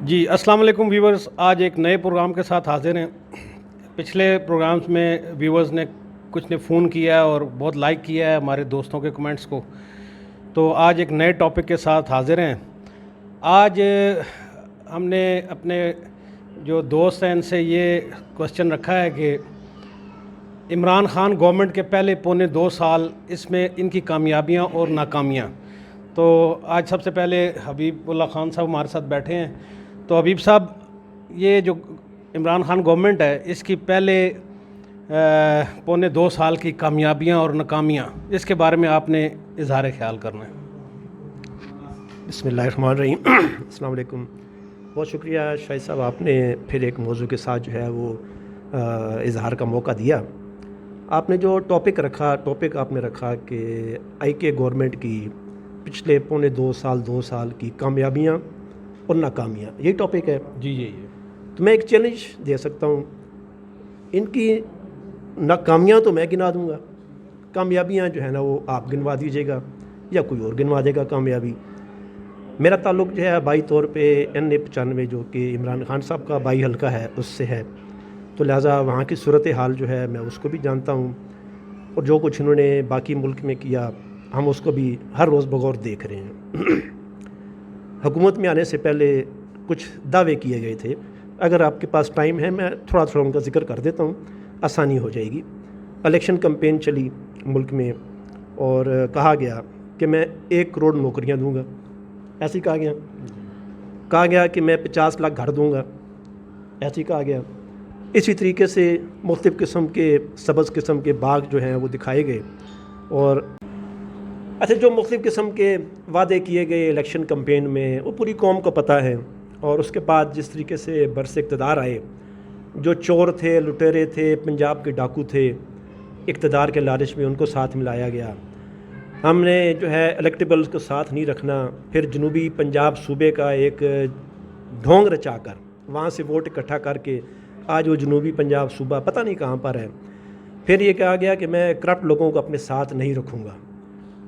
جی السلام علیکم ویورز، آج ایک نئے پروگرام کے ساتھ حاضر ہیں۔ پچھلے پروگرامز میں ویورز نے کچھ نے فون کیا ہے اور بہت لائک کیا ہے ہمارے دوستوں کے کمنٹس کو، تو آج ایک نئے ٹاپک کے ساتھ حاضر ہیں۔ آج ہم نے اپنے جو دوست ہیں ان سے یہ کوشچن رکھا ہے کہ عمران خان گورنمنٹ کے پہلے پونے 2 سال اس میں ان کی کامیابیاں اور ناکامیاں۔ تو آج سب سے پہلے حبیب اللہ خان صاحب ہمارے ساتھ بیٹھے ہیں۔ تو حبیب صاحب، یہ جو عمران خان گورنمنٹ ہے اس کی پہلے پونے 2 سال کی کامیابیاں اور ناکامیاں، اس کے بارے میں آپ نے اظہار خیال کرنا ہے۔ بسم اللہ الرحمن الرحیم۔ السلام علیکم، بہت شکریہ شاہد صاحب، آپ نے پھر ایک موضوع کے ساتھ جو ہے وہ اظہار کا موقع دیا۔ آپ نے جو ٹاپک آپ نے رکھا کہ آئی کے گورنمنٹ کی پچھلے پونے 2 سال کی کامیابیاں اور ناکامیاں، یہی ٹاپک ہے۔ جی جی تو میں ایک چیلنج دے سکتا ہوں، ان کی ناکامیاں تو میں گنا دوں گا، کامیابیاں جو ہے نا وہ آپ گنوا دیجیے گا یا کوئی اور گنوا دے گا کامیابی۔ میرا تعلق جو ہے بائی طور پہ NA95 جو کہ عمران خان صاحب کا بائی حلقہ ہے اس سے ہے، تو لہٰذا وہاں کی صورتحال جو ہے میں اس کو بھی جانتا ہوں، اور جو کچھ انہوں نے باقی ملک میں کیا ہم اس کو بھی ہر روز بغور دیکھ رہے ہیں۔ حکومت میں آنے سے پہلے کچھ دعوے کیے گئے تھے، اگر آپ کے پاس ٹائم ہے میں تھوڑا ان کا ذکر کر دیتا ہوں، آسانی ہو جائے گی۔ الیکشن کمپین چلی ملک میں اور کہا گیا کہ میں 1 کروڑ نوکریاں دوں گا، ایسے ہی کہا گیا کہ میں 50 لاکھ گھر دوں گا، ایسے ہی کہا گیا۔ اسی طریقے سے مختلف قسم کے سبز قسم کے باغ جو ہیں وہ دکھائے گئے، اور اچھا جو مختلف قسم کے وعدے کیے گئے الیکشن کمپین میں وہ پوری قوم کو پتہ ہے۔ اور اس کے بعد جس طریقے سے برس اقتدار آئے، جو چور تھے، لٹیرے تھے، پنجاب کے ڈاکو تھے، اقتدار کے لالچ میں ان کو ساتھ ملایا گیا۔ ہم نے جو ہے الیکٹیبلز کو ساتھ نہیں رکھنا، پھر جنوبی پنجاب صوبے کا ایک ڈھونگ رچا کر وہاں سے ووٹ اکٹھا کر کے آج وہ جنوبی پنجاب صوبہ پتہ نہیں کہاں پر ہے۔ پھر یہ کہا گیا کہ میں کرپٹ لوگوں کو اپنے ساتھ نہیں رکھوں گا۔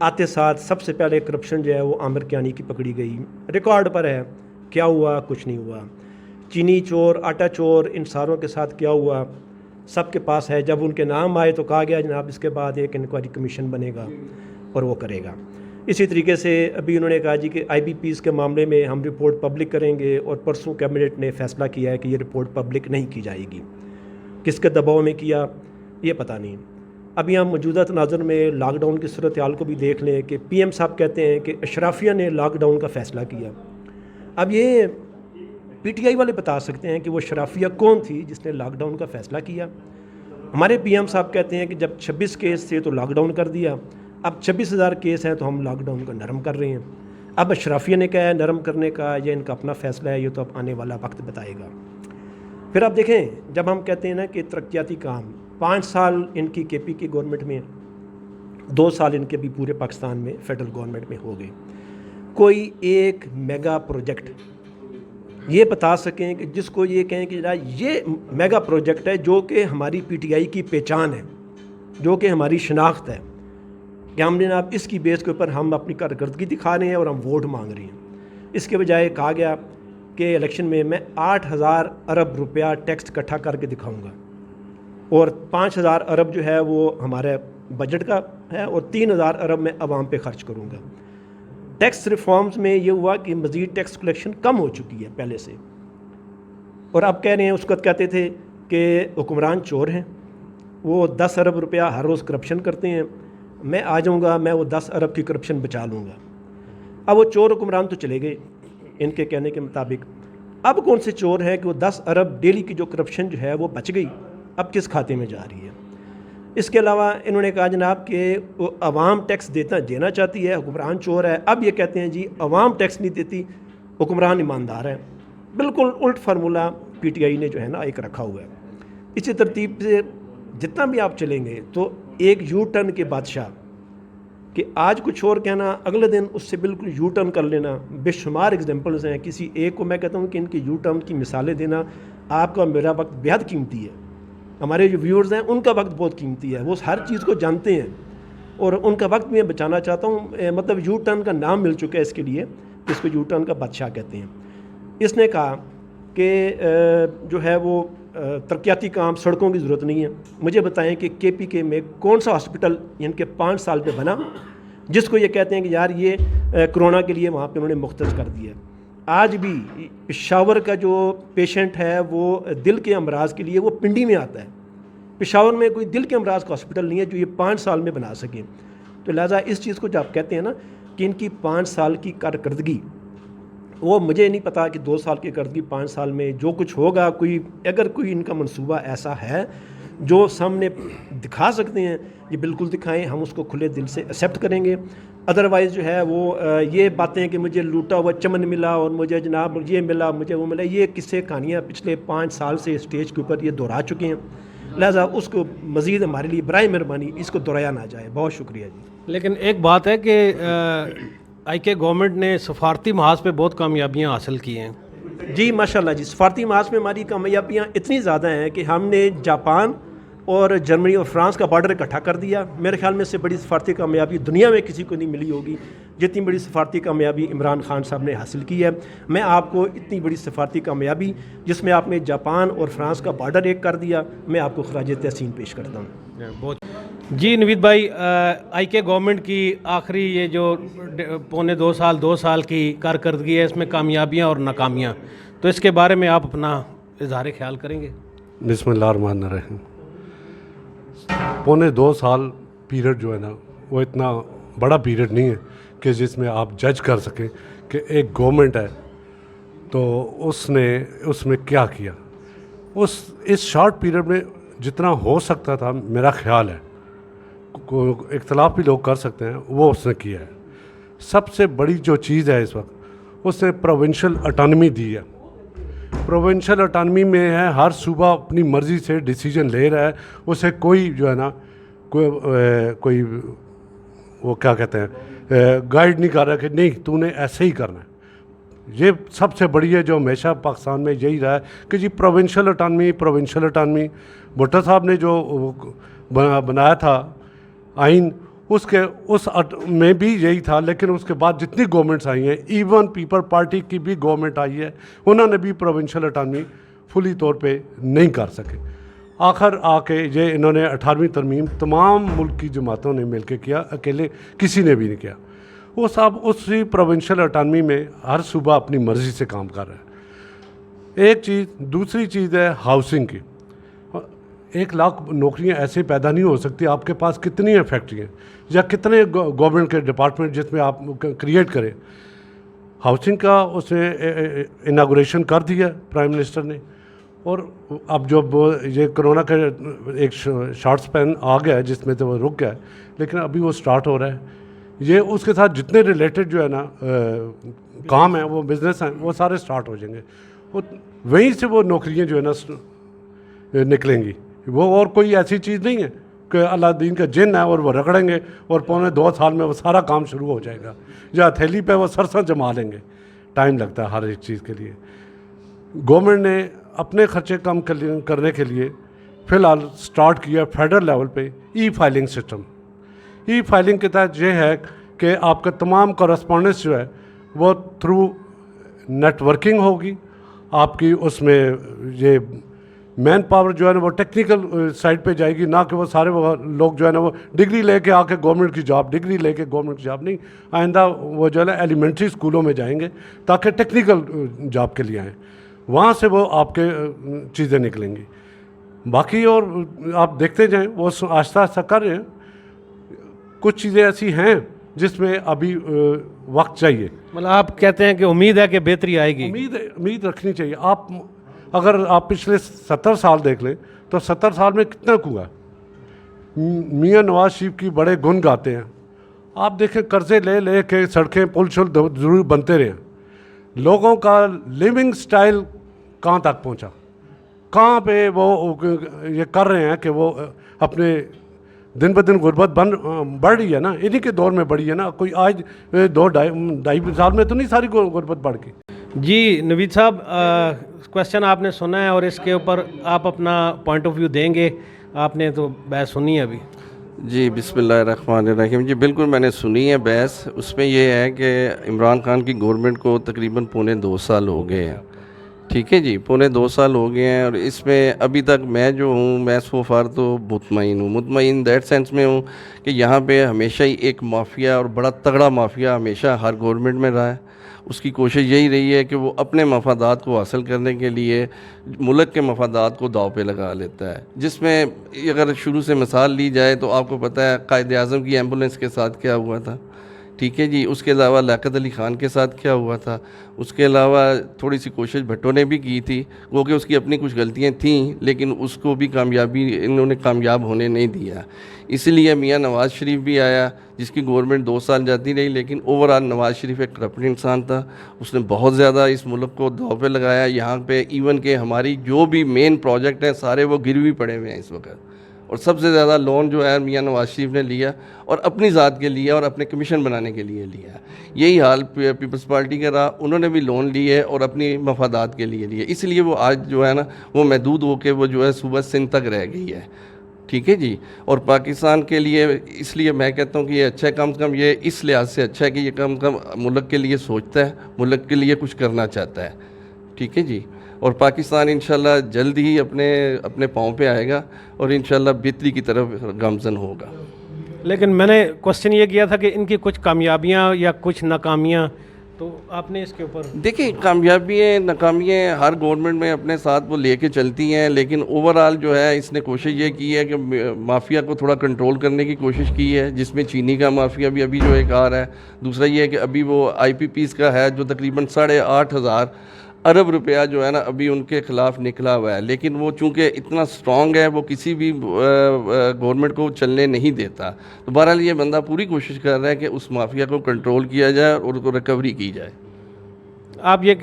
آتے ساتھ سب سے پہلے کرپشن جو ہے وہ عامر کیانی کی پکڑی گئی، ریکارڈ پر ہے۔ کیا ہوا؟ کچھ نہیں ہوا۔ چینی چور، آٹا چور، ان ساروں کے ساتھ کیا ہوا سب کے پاس ہے۔ جب ان کے نام آئے تو کہا گیا جناب اس کے بعد ایک انکوائری کمیشن بنے گا اور وہ کرے گا۔ اسی طریقے سے ابھی انہوں نے کہا جی کہ IBPs کے معاملے میں ہم رپورٹ پبلک کریں گے، اور پرسوں کیبنٹ نے فیصلہ کیا ہے کہ یہ رپورٹ پبلک نہیں کی جائے گی۔ کس کے دباؤ میں کیا یہ پتہ نہیں۔ ابھی ہم موجودہ تناظر میں لاک ڈاؤن کی صورتحال کو بھی دیکھ لیں کہ PM صاحب کہتے ہیں کہ اشرافیہ نے لاک ڈاؤن کا فیصلہ کیا۔ اب یہ PTI والے بتا سکتے ہیں کہ وہ اشرافیہ کون تھی جس نے لاک ڈاؤن کا فیصلہ کیا۔ ہمارے PM صاحب کہتے ہیں کہ جب 26 کیس تھے تو لاک ڈاؤن کر دیا، اب 26,000 کیس ہیں تو ہم لاک ڈاؤن کو نرم کر رہے ہیں۔ اب اشرافیہ نے کہا ہے نرم کرنے کا، یہ ان کا اپنا فیصلہ ہے، یہ تو اب آنے والا وقت بتائے گا۔ پھر آپ دیکھیں، جب ہم کہتے ہیں نا کہ ترقیاتی کام 5 سال ان کی KP کی گورنمنٹ میں، 2 سال ان کے بھی پورے پاکستان میں فیڈرل گورنمنٹ میں ہو گئے، کوئی ایک میگا پروجیکٹ یہ بتا سکیں کہ جس کو یہ کہیں کہ یہ میگا پروجیکٹ ہے جو کہ ہماری PTI کی پہچان ہے، جو کہ ہماری شناخت ہے، کہ ہم نے اب اس کی بیس کے اوپر ہم اپنی کارکردگی دکھا رہے ہیں اور ہم ووٹ مانگ رہے ہیں۔ اس کے بجائے کہا گیا کہ الیکشن میں 8,000 ارب روپیہ ٹیکس اکٹھا کر کے دکھاؤں گا، اور 5,000 ارب جو ہے وہ ہمارے بجٹ کا ہے، اور 3,000 ارب میں عوام پہ خرچ کروں گا۔ ٹیکس ریفارمز میں یہ ہوا کہ مزید ٹیکس کلیکشن کم ہو چکی ہے پہلے سے، اور اب کہہ رہے ہیں، اس وقت کہتے تھے کہ حکمران چور ہیں، وہ 10 ارب روپیہ ہر روز کرپشن کرتے ہیں، میں آ جاؤں گا، میں وہ 10 ارب کی کرپشن بچا لوں گا۔ اب وہ چور حکمران تو چلے گئے ان کے کہنے کے مطابق، اب کون سے چور ہے کہ وہ 10 ارب ڈیلی کی جو کرپشن جو ہے وہ بچ گئی، اب کس کھاتے میں جا رہی ہے؟ اس کے علاوہ انہوں نے کہا جناب کہ وہ عوام ٹیکس دینا چاہتی ہے، حکمران چور ہے. اب یہ کہتے ہیں جی عوام ٹیکس نہیں دیتی، حکمران ایماندار ہے. بالکل الٹ فارمولہ پی ٹی آئی نے جو ہے نا ایک رکھا ہوا ہے. اسی ترتیب سے جتنا بھی آپ چلیں گے تو ایک یو ٹرن کے بادشاہ کہ آج کچھ اور کہنا، اگلے دن اس سے بالکل یو ٹرن کر لینا. بے شمار ایگزامپلز ہیں. کسی ایک کو میں کہتا ہوں کہ ان کے یو ٹرن کی مثالیں دینا آپ کا میرا وقت بےحد قیمتی ہے. ہمارے جو ویورز ہیں ان کا وقت بہت قیمتی ہے، وہ ہر چیز کو جانتے ہیں اور ان کا وقت میں بچانا چاہتا ہوں. مطلب یو ٹرن کا نام مل چکا ہے اس کے لیے، اس کو یو ٹرن کا بادشاہ کہتے ہیں. اس نے کہا کہ جو ہے وہ ترقیاتی کام، سڑکوں کی ضرورت نہیں ہے. مجھے بتائیں کہ کے پی کے میں کون سا ہاسپٹل ان کے 5 سال پہ بنا جس کو یہ کہتے ہیں کہ یار یہ کرونا کے لیے وہاں پہ انہوں نے مختص کر دیا. آج بھی پشاور کا جو پیشنٹ ہے وہ دل کے امراض کے لیے وہ پنڈی میں آتا ہے. پشاور میں کوئی دل کے امراض کا ہاسپٹل نہیں ہے جو یہ 5 سال میں بنا سکیں. تو لہٰذا اس چیز کو جو آپ کہتے ہیں نا کہ ان کی 5 سال کی کارکردگی، وہ مجھے نہیں پتا کہ 2 سال کی کارکردگی 5 سال میں جو کچھ ہوگا، اگر کوئی ان کا منصوبہ ایسا ہے جو سامنے دکھا سکتے ہیں یہ بالکل دکھائیں، ہم اس کو کھلے دل سے ایکسیپٹ کریں گے. ادروائز جو ہے وہ یہ باتیں کہ مجھے لوٹا ہوا چمن ملا اور مجھے جناب یہ ملا، مجھے وہ ملا، یہ قصے کہانیاں پچھلے 5 سال سے اسٹیج کے اوپر یہ دہرا چکے ہیں. لہٰذا اس کو مزید ہمارے لیے برائے مہربانی اس کو دہرایا نہ جائے. بہت شکریہ جی. لیکن ایک بات ہے کہ آئی کے گورنمنٹ نے سفارتی محاذ پہ بہت کامیابیاں حاصل کی ہیں. جی ماشاء اللہ جی. سفارتی محاذ میں ہماری کامیابیاں اتنی زیادہ ہیں کہ ہم نے جاپان اور جرمنی اور فرانس کا بارڈر اکٹھا کر دیا. میرے خیال میں اس سے بڑی سفارتی کامیابی دنیا میں کسی کو نہیں ملی ہوگی جتنی بڑی سفارتی کامیابی عمران خان صاحب نے حاصل کی ہے. میں آپ کو اتنی بڑی سفارتی کامیابی جس میں آپ نے جاپان اور فرانس کا بارڈر ایک کر دیا، میں آپ کو خراج تحسین پیش کرتا ہوں. جی نوید بھائی، آئی کے گورنمنٹ کی آخری یہ جو پونے 2 سال کی کارکردگی ہے، اس میں کامیابیاں اور ناکامیاں، تو اس کے بارے میں آپ اپنا اظہار خیال کریں گے؟ بسم اللہ الرحمن الرحیم. پونے 2 سال پیریڈ جو ہے نا وہ اتنا بڑا پیریڈ نہیں ہے کہ جس میں آپ جج کر سکیں کہ ایک گورنمنٹ ہے تو اس نے اس میں کیا کیا. اس شارٹ پیریڈ میں جتنا ہو سکتا تھا، میرا خیال ہے اختلاف بھی لوگ کر سکتے ہیں، وہ اس نے کیا ہے. سب سے بڑی جو چیز ہے اس وقت، اس نے پروونشل اٹانمی دی ہے. پروونشل اٹانمی میں ہے ہر صوبہ اپنی مرضی سے ڈیسیجن لے رہا ہے. اسے کوئی جو ہے نا کوئی وہ کیا کہتے ہیں گائیڈ نہیں کر رہا کہ نہیں تو نے ایسے ہی کرنا ہے. یہ سب سے بڑی ہے جو ہمیشہ پاکستان میں یہی رہا ہے کہ جی پروونشل اٹانمی. بھٹو صاحب نے جو بنایا تھا آئین، اس میں بھی یہی تھا. لیکن اس کے بعد جتنی گورنمنٹس آئی ہیں، ایون پیپل پارٹی کی بھی گورنمنٹ آئی ہے، انہوں نے بھی پروونشل اٹانمی فلی طور پہ نہیں کر سکے. آخر آ کے یہ انہوں نے 18ویں ترمیم تمام ملک کی جماعتوں نے مل کے کیا، اکیلے کسی نے بھی نہیں کیا. وہ صاحب اسی پروونشل اٹانمی میں ہر صوبہ اپنی مرضی سے کام کر رہا ہے. ایک چیز. دوسری چیز ہے ہاؤسنگ کی. 1 لاکھ نوکریاں ایسے پیدا نہیں ہو سکتی. آپ کے پاس کتنی ہیں فیکٹریاں یا کتنے گورنمنٹ کے ڈپارٹمنٹ جس میں آپ کریٹ کریں. ہاؤسنگ کا اس نے اناگوریشن کر دیا پرائم منسٹر نے. اور اب جب یہ کرونا کا ایک شارٹ سپین آ گیا ہے جس میں تو وہ رک گیا ہے، لیکن ابھی وہ سٹارٹ ہو رہا ہے. یہ اس کے ساتھ جتنے ریلیٹڈ جو ہے نا کام ہیں، وہ بزنس ہیں، وہ سارے سٹارٹ ہو جائیں گے. وہیں سے وہ نوکریاں جو ہے نا نکلیں گی. وہ اور کوئی ایسی چیز نہیں ہے کہ اللہ دین کا جن ہے اور وہ رگڑیں گے اور پونے 2 سال میں وہ سارا کام شروع ہو جائے گا. یا ہتھیلی پہ وہ سرساں جما لیں گے. ٹائم لگتا ہے ہر ایک چیز کے لیے. گورنمنٹ نے اپنے خرچے کم کرنے کے لیے فی الحال سٹارٹ کیا فیڈرل لیول پہ ای فائلنگ سسٹم. ای فائلنگ کے تحت یہ ہے کہ آپ کا تمام کورسپونڈنس جو ہے وہ تھرو نیٹ ورکنگ ہوگی. آپ کی اس میں یہ مین پاور جو ہے نا وہ ٹیکنیکل سائڈ پہ جائے گی، نہ کہ وہ سارے وہ لوگ جو ہے نا وہ ڈگری لے کے آ کے گورنمنٹ کی جاب نہیں. آئندہ وہ جو ہے نا ایلیمنٹری اسکولوں میں جائیں گے تاکہ ٹیکنیکل جاب کے لیے آئیں. وہاں سے وہ آپ کے چیزیں نکلیں گی. باقی اور آپ دیکھتے جائیں وہ آہستہ آہستہ کر رہے ہیں. کچھ چیزیں ایسی ہیں جس میں ابھی وقت چاہیے. مطلب آپ کہتے ہیں کہ امید ہے کہ بہتری آئے گی؟ امید رکھنی چاہیے. اگر آپ پچھلے 70 سال دیکھ لیں تو 70 سال میں کتنا ہوا. میاں نواز شریف کی بڑے گن گاتے ہیں. آپ دیکھیں قرضے لے لے کے سڑکیں پل شل ضرور بنتے رہے ہیں. لوگوں کا لیونگ سٹائل کہاں تک پہنچا, کہاں پہ وہ یہ کر رہے ہیں کہ وہ اپنے دن بدن غربت بڑھ رہی ہے نا, انہی کے دور میں بڑھی ہے نا. کوئی آج 2-2.5 سال میں تو نہیں ساری غربت بڑھ گئی. جی نوید صاحب, کویشچن آپ نے سنا ہے اور اس کے اوپر آپ اپنا پوائنٹ آف ویو دیں گے. آپ نے تو بحث سنی ہے ابھی. جی بسم اللہ الرحمن الرحیم. جی بالکل میں نے سنی ہے بحث. اس میں یہ ہے کہ عمران خان کی گورنمنٹ کو تقریباً 2.25 سال ہو گئے ہیں. ٹھیک ہے جی, 2.25 سال ہو گئے ہیں, اور اس میں ابھی تک میں جو ہوں میں سو فار تو مطمئن ہوں. مطمئن دیٹ سینس میں ہوں کہ یہاں پہ ہمیشہ ہی ایک مافیا اور بڑا تگڑا مافیا ہمیشہ ہر گورنمنٹ میں رہا ہے. اس کی کوشش یہی رہی ہے کہ وہ اپنے مفادات کو حاصل کرنے کے لیے ملک کے مفادات کو داؤ پہ لگا لیتا ہے. جس میں اگر شروع سے مثال لی جائے تو آپ کو پتہ ہے قائد اعظم کی ایمبولنس کے ساتھ کیا ہوا تھا. ٹھیک ہے جی, اس کے علاوہ لیاقت علی خان کے ساتھ کیا ہوا تھا. اس کے علاوہ تھوڑی سی کوشش بھٹو نے بھی کی تھی, وہ کہ اس کی اپنی کچھ غلطیاں تھیں لیکن اس کو بھی انہوں نے کامیاب ہونے نہیں دیا. اسی لیے میاں نواز شریف بھی آیا جس کی گورنمنٹ 2 سال جاتی رہی, لیکن اوورآل نواز شریف ایک کرپٹ انسان تھا. اس نے بہت زیادہ اس ملک کو داؤ پہ لگایا. یہاں پہ ایون کہ ہماری جو بھی مین پروجیکٹ ہیں سارے وہ گروی پڑے ہوئے ہیں اس وقت. اور سب سے زیادہ لون جو ہے میاں نواز شریف نے لیا اور اپنی ذات کے لیا اور اپنے کمیشن بنانے کے لیے لیا. یہی حال پیپلز پارٹی کا رہا, انہوں نے بھی لون لیے اور اپنی مفادات کے لیے لیے. اس لیے وہ آج جو ہے نا وہ محدود ہو کے وہ جو ہے صوبہ سندھ تک رہ گئی ہے. ٹھیک ہے جی, اور پاکستان کے لیے اس لیے میں کہتا ہوں کہ یہ اچھا ہے, کم سے کم یہ اس لحاظ سے اچھا ہے کہ یہ کم سے کم ملک کے لیے سوچتا ہے, ملک کے لیے کچھ کرنا چاہتا ہے. ٹھیک ہے جی, اور پاکستان انشاءاللہ جلد ہی اپنے پاؤں پہ آئے گا اور انشاءاللہ بہتری کی طرف گامزن ہوگا. لیکن میں نے کوشچن یہ کیا تھا کہ ان کی کچھ کامیابیاں یا کچھ ناکامیاں, تو آپ نے اس کے اوپر دیکھیں کامیابیاں ناکامیاں ہر گورنمنٹ میں اپنے ساتھ وہ لے کے چلتی ہیں, لیکن اوورآل جو ہے اس نے کوشش یہ کی ہے کہ مافیا کو تھوڑا کنٹرول کرنے کی کوشش کی ہے, جس میں چینی کا مافیا بھی ابھی جو ایک آ رہا ہے. دوسرا یہ ہے کہ ابھی وہ آئی پی پیز کا ہے جو تقریباً 8,500 ارب روپیہ جو ہے نا ابھی ان کے خلاف نکلا ہوا ہے, لیکن وہ چونکہ اتنا سٹرونگ ہے وہ کسی بھی گورنمنٹ کو چلنے نہیں دیتا. تو بہرحال یہ بندہ پوری کوشش کر رہا ہے کہ اس مافیا کو کنٹرول کیا جائے اور اس کو ریکوری کی جائے.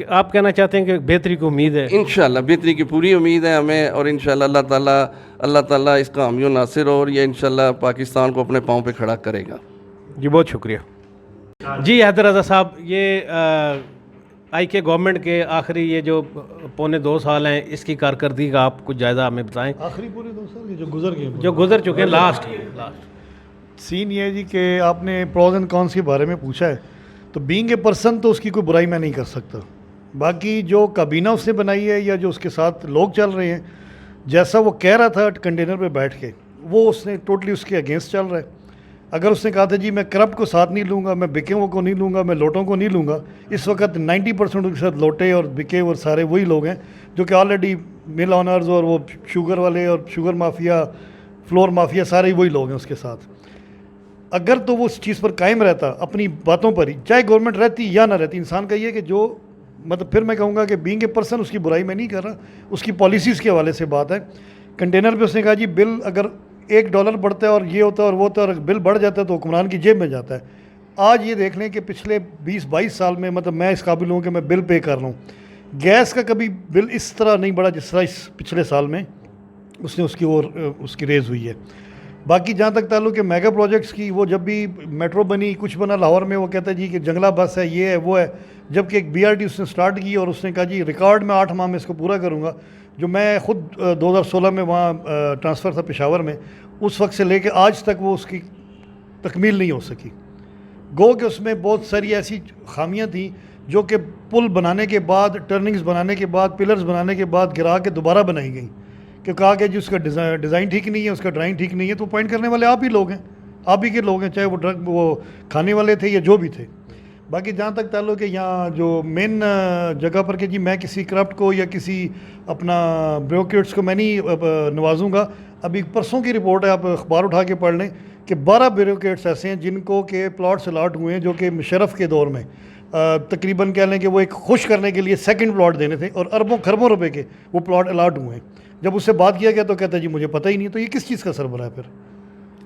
آپ کہنا چاہتے ہیں کہ بہتری کی امید ہے؟ انشاءاللہ بہتری کی پوری امید ہے ہمیں, اور انشاءاللہ اللہ تعالیٰ اس کا حامی و ناصر ہو, اور یہ انشاءاللہ پاکستان کو اپنے پاؤں پہ کھڑا کرے گا. جی بہت شکریہ. جی حیدر رضا صاحب, یہ آئی کے گورنمنٹ کے آخری یہ جو 2.25 سال ہیں اس کی کارکردگی کا آپ کچھ جائزہ ہمیں بتائیں. آخری پورے 2 سال جو گزر گئے, جو گزر چکے ہیں, لاسٹ سین یہ ہے جی کہ آپ نے پروز اینڈ کونس کے بارے میں پوچھا ہے, تو بینگ اے پرسن تو اس کی کوئی برائی میں نہیں کر سکتا. باقی جو کابینہ اس نے بنائی ہے یا جو اس کے ساتھ لوگ چل رہے ہیں, جیسا وہ کہہ رہا تھا کنٹینر پہ بیٹھ کے, وہ اس نے ٹوٹلی اس کے اگینسٹ چل رہا ہے. اگر اس نے کہا تھا جی میں کرپٹ کو ساتھ نہیں لوں گا, میں بکے ہوئے کو نہیں لوں گا, میں لوٹوں کو نہیں لوں گا, اس وقت 90% کے ساتھ لوٹے اور بکے اور سارے وہی لوگ ہیں جو کہ آلریڈی مل آنرز اور وہ شوگر والے اور شوگر مافیا, فلور مافیا, سارے وہی لوگ ہیں اس کے ساتھ. اگر تو وہ اس چیز پر قائم رہتا اپنی باتوں پر ہی, چاہے گورنمنٹ رہتی یا نہ رہتی, انسان کا یہ کہ جو مطلب پھر میں کہوں گا کہ بینگ اے پرسن اس کی برائی میں نہیں کر رہا, اس کی پالیسیز کے حوالے سے بات ہے. کنٹینر پہ اس نے کہا جی بل اگر $1 بڑھتا ہے اور یہ ہوتا ہے اور وہ ہوتا ہے, اور بل بڑھ جاتا ہے تو حکمران کی جیب میں جاتا ہے. آج یہ دیکھ لیں کہ پچھلے 20-22 سال میں مطلب میں اس قابل ہوں کہ میں بل پے کر رہا ہوں. گیس کا کبھی بل اس طرح نہیں بڑھا جس طرح اس پچھلے سال میں اس نے اس کی ریز ہوئی ہے. باقی جہاں تک تعلق ہے میگا پروجیکٹس کی, وہ جب بھی میٹرو بنی کچھ بنا لاہور میں, وہ کہتا ہے جی کہ جنگلہ بس ہے, یہ ہے وہ ہے, جبکہ ایک BRT اس نے سٹارٹ کی اور اس نے کہا جی ریکارڈ میں 8 ماہ میں اس کو پورا کروں گا. جو میں خود 2016 میں وہاں ٹرانسفر تھا پشاور میں, اس وقت سے لے کے آج تک وہ اس کی تکمیل نہیں ہو سکی. گو کہ اس میں بہت ساری ایسی خامیاں تھیں جو کہ پل بنانے کے بعد, ٹرننگز بنانے کے بعد, پلرز بنانے کے بعد گرا کے دوبارہ بنائی گئیں, کہ کہا کہ جی اس کا ڈیزائن ٹھیک نہیں ہے, اس کا ڈرائنگ ٹھیک نہیں ہے. تو پوائنٹ کرنے والے آپ ہی لوگ ہیں, آپ ہی کے لوگ ہیں, چاہے وہ کھانے والے تھے یا جو بھی تھے. باقی جہاں تک تعلق ہے یہاں جو مین جگہ پر کہ جی میں کسی کرپٹ کو یا کسی اپنا بیوروکریٹس کو میں نہیں نوازوں گا. ابھی پرسوں کی رپورٹ ہے, آپ اخبار اٹھا کے پڑھ لیں کہ 12 بیوروکریٹس ایسے ہیں جن کو کہ پلاٹس الاٹ ہوئے ہیں, جو کہ مشرف کے دور میں تقریباً کہہ لیں کہ وہ ایک خوش کرنے کے لیے سیکنڈ پلاٹ دینے تھے, اور اربوں خربوں روپے کے وہ پلاٹ الاٹ ہوئے ہیں. جب اس سے بات کیا گیا تو کہتا ہے جی مجھے پتہ ہی نہیں. تو یہ کس چیز کا سربراہ ہے پھر؟